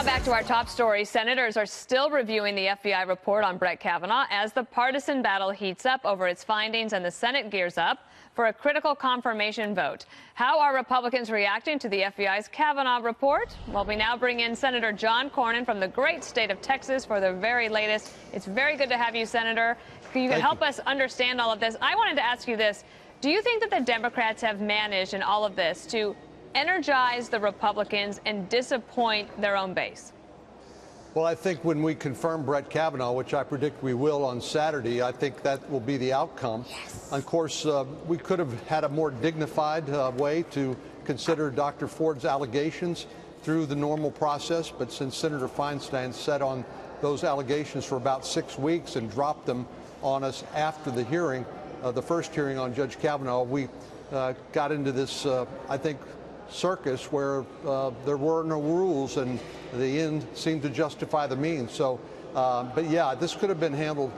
Now back to our top story. Senators are still reviewing the FBI report on Brett Kavanaugh as the partisan battle heats up over its findings and the Senate gears up for a critical confirmation vote. How are Republicans reacting to the FBI's Kavanaugh report? Well, we now bring in Senator John Cornyn from the great state of Texas for the very latest. It's very good to have you, Senator. You can help us understand all of this. I wanted to ask you this. Do you think that the Democrats have managed in all of this to energize the Republicans and disappoint their own base? Well, I think when we confirm Brett Kavanaugh, which I predict we will on Saturday, I think that will be the outcome. Yes. Of course, we could have had a more dignified way to consider Dr. Ford's allegations through the normal process. But since Senator Feinstein sat on those allegations for about 6 weeks and dropped them on us after the hearing, the first hearing on Judge Kavanaugh, we got into this, I think, circus where there were no rules and the end seemed to justify the means. So, but yeah, this could have been handled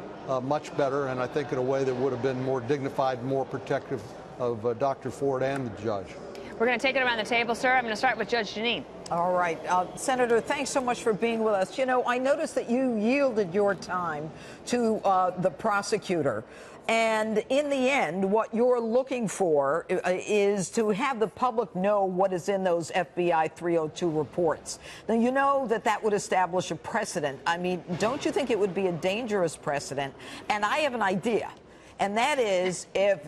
much better, and I think in a way that would have been more dignified, more protective of Dr. Ford and the judge. We're going to take it around the table, sir. I'm going to start with Judge Jeanine. All right. Senator, thanks so much for being with us. You know, I noticed that you yielded your time to the prosecutor. And in the end, what you're looking for is to have the public know what is in those FBI 302 reports. Now, you know that that would establish a precedent. I mean, don't you think it would be a dangerous precedent? And I have an idea. And that is, if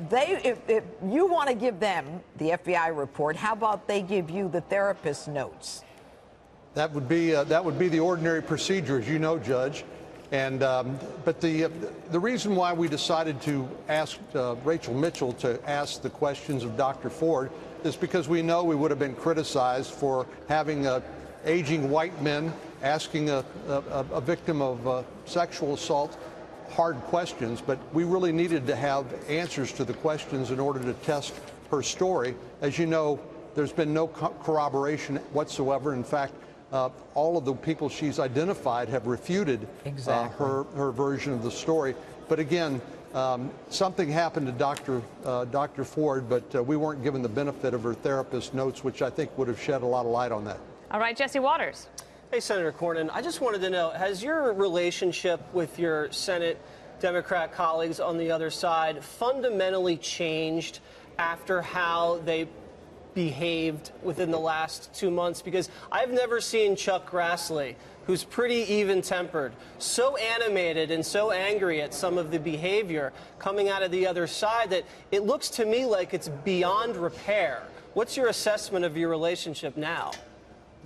you want to give them the FBI report, how about they give you the therapist notes? That would be the ordinary procedure, as you know, Judge. And but the reason why we decided to ask Rachel Mitchell to ask the questions of Dr. Ford is because we know we would have been criticized for having aging white men asking a victim of sexual assault hard questions, but we really needed to have answers to the questions in order to test her story. As you know, there's been no corroboration whatsoever. In fact, all of the people she's identified have refuted her version of the story. But again, something happened to Dr. Ford, but we weren't given the benefit of her therapist notes, which I think would have shed a lot of light on that. All right, Jesse Waters. Hey, Senator Cornyn, I just wanted to know, has your relationship with your Senate Democrat colleagues on the other side fundamentally changed after how they behaved within the last 2 months? Because I've never seen Chuck Grassley, who's pretty even-tempered, so animated and so angry at some of the behavior coming out of the other side that it looks to me like it's beyond repair. What's your assessment of your relationship now?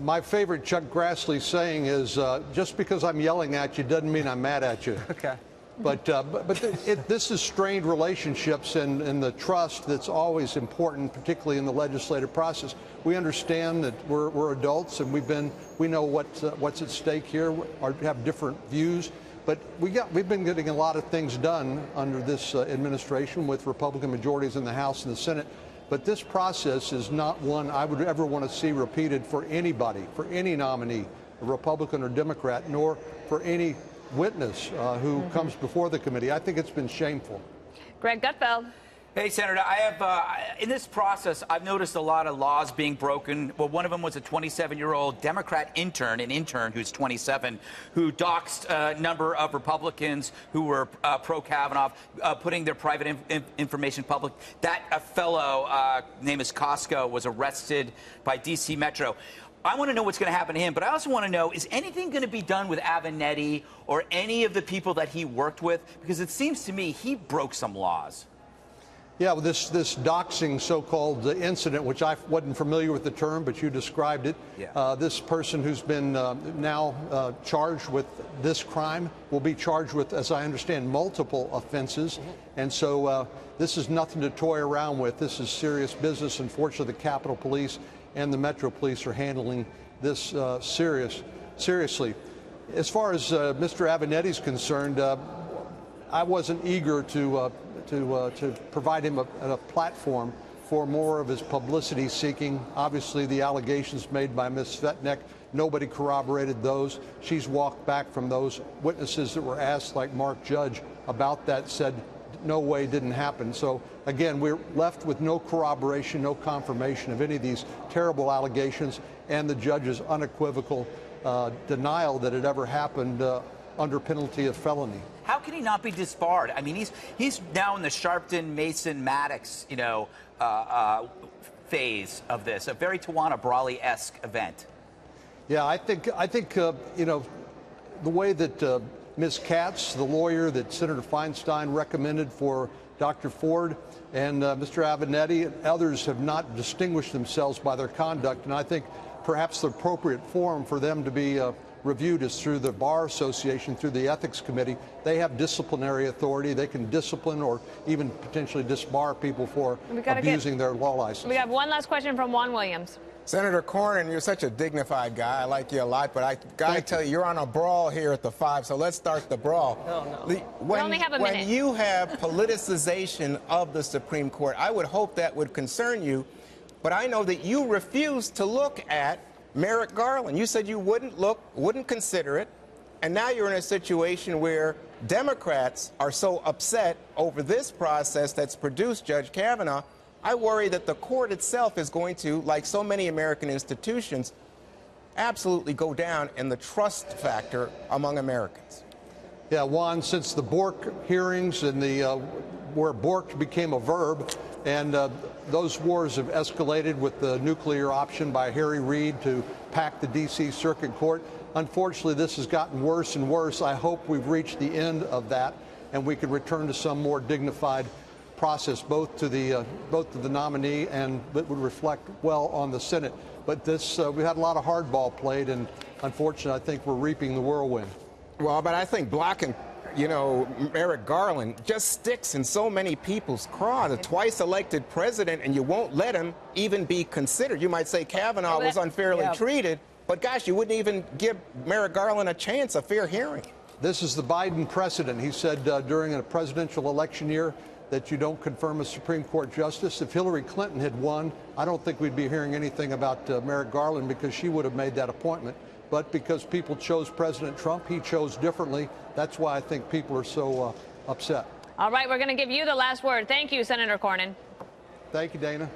My favorite Chuck Grassley saying is, just because I'm yelling at you doesn't mean I'm mad at you. Okay. But this is strained relationships and the trust that's always important, particularly in the legislative process. We understand that we're adults and we know what's at stake here. We have different views, but we've been getting a lot of things done under this administration with Republican majorities in the House and the Senate. But this process is not one I would ever want to see repeated for anybody, for any nominee, a Republican or Democrat, nor for any witness who comes before the committee. I think it's been shameful. Greg Gutfeld. Hey, Senator, I have, in this process, I've noticed a lot of laws being broken. Well, one of them was a 27-year-old Democrat intern, who's 27, who doxed a number of Republicans who were pro-Kavanaugh, putting their private information public. That fellow, name is Costco, was arrested by D.C. Metro. I want to know what's going to happen to him, but I also want to know, is anything going to be done with Avenatti or any of the people that he worked with? Because it seems to me he broke some laws. Yeah, well, this doxing so-called incident, which I wasn't familiar with the term, but you described it. Yeah. This person who's been now charged with this crime will be charged with, as I understand, multiple offenses. And so this is nothing to toy around with. This is serious business. Unfortunately, the Capitol Police and the Metro Police are handling this seriously. As far as Mr. Avenatti's concerned, I wasn't eager to provide him a platform for more of his publicity seeking. Obviously, the allegations made by Ms. Svetnek, nobody corroborated those. She's walked back from those. Witnesses that were asked, like Mark Judge, about that said no way, didn't happen. So again, we're left with no corroboration, no confirmation of any of these terrible allegations, and the judge's unequivocal denial that it ever happened under penalty of felony. How can he not be disbarred? I mean, he's now in the Sharpton, Mason, Maddox, phase of this, a very Tawana Brawley-esque event. Yeah, I think the way that Ms. Katz, the lawyer that Senator Feinstein recommended for Dr. Ford, and Mr. Avenatti and others have not distinguished themselves by their conduct, and I think perhaps the appropriate forum for them to be reviewed is through the Bar Association, through the Ethics Committee. They have disciplinary authority. They can discipline or even potentially disbar people for abusing their law license. We have one last question from Juan Williams. Senator Cornyn, you're such a dignified guy. I like you a lot, but I got to tell you, you're on a brawl here at the 5, so let's start the brawl. Oh, no. We only have a minute. When you have politicization of the Supreme Court, I would hope that would concern you, but I know that you refused to look at Merrick Garland. You said you wouldn't consider it, and now you're in a situation where Democrats are so upset over this process that's produced Judge Kavanaugh. I worry that the court itself is going to, like so many American institutions, absolutely go down in the trust factor among Americans. Yeah, Juan, since the Bork hearings and where Bork became a verb, and those wars have escalated with the nuclear option by Harry Reid to pack the D.C. Circuit Court. Unfortunately, this has gotten worse and worse. I hope we've reached the end of that, and we can return to some more dignified process, both to the nominee and that would reflect well on the Senate. But this, we had a lot of hardball played, and unfortunately, I think we're reaping the whirlwind. Well, but I think blocking, Merrick Garland just sticks in so many people's craw. The twice elected president, and you won't let him even be considered. You might say Kavanaugh was unfairly treated, but gosh, you wouldn't even give Merrick Garland a chance, a fair hearing. This is the Biden precedent. He said during a presidential election year that you don't confirm a Supreme Court justice. If Hillary Clinton had won, I don't think we'd be hearing anything about Merrick Garland, because she would have made that appointment. But because people chose President Trump, he chose differently. That's why I think people are so upset. All right, we're going to give you the last word. Thank you, Senator Cornyn. Thank you, Dana.